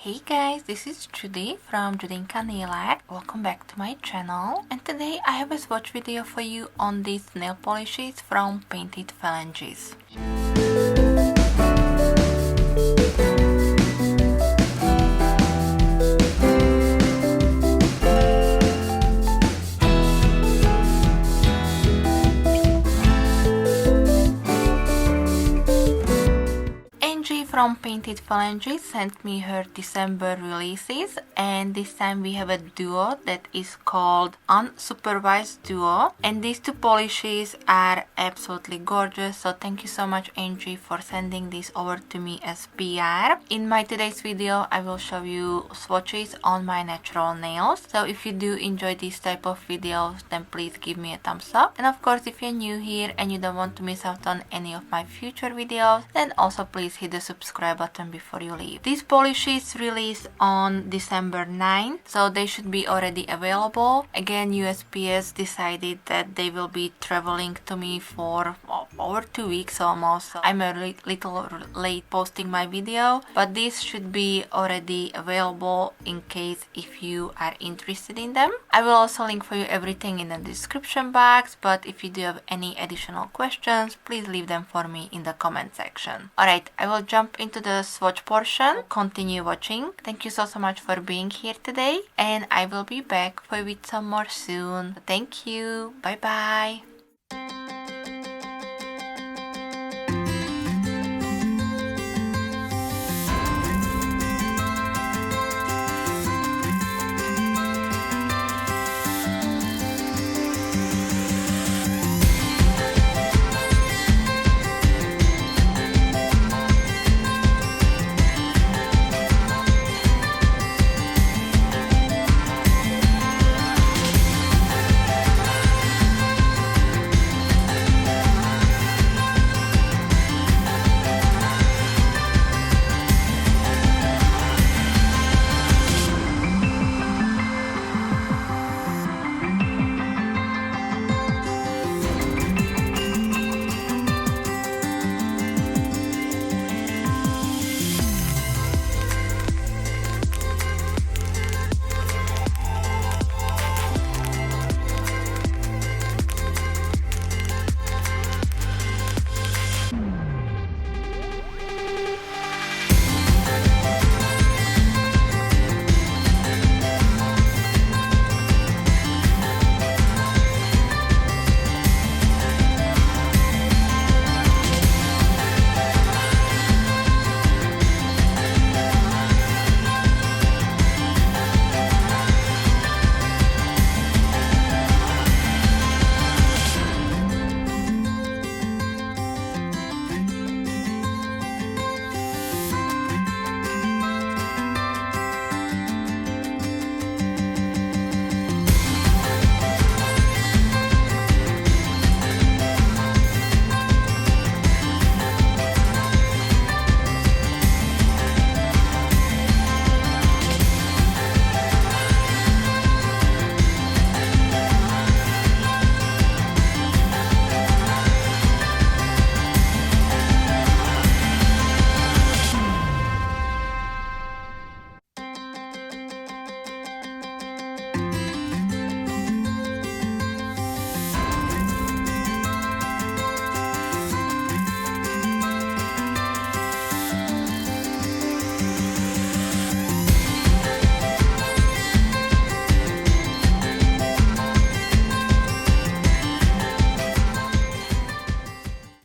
Hey guys, this is Judy from Judita Nail Art. Welcome back to my channel, and today I have a swatch video for you on these nail polishes from Painted Phalanges. Angie from Painted Phalanges sent me her December releases, and this time we have a duo that is called Unsupervised Duo, and these two polishes are absolutely gorgeous, so thank you so much Angie for sending this over to me as PR. In my today's video I will show you swatches on my natural nails, so if you do enjoy this type of videos then please give me a thumbs up, and of course if you're new here and you don't want to miss out on any of my future videos then also please hit the subscribe button before you leave. These polishes released on December 9, so they should be already available. Again, USPS decided that they will be traveling to me for over 2 weeks almost, so I'm a little late posting my video, but these should be already available in case if you are interested in them. I will also link for you everything in the description box, but if you do have any additional questions please leave them for me in the comment section. Alright, I will jump into the swatch portion. Continue watching. Thank you so much for being here today, and I will be back with some more soon. Thank you. Bye bye.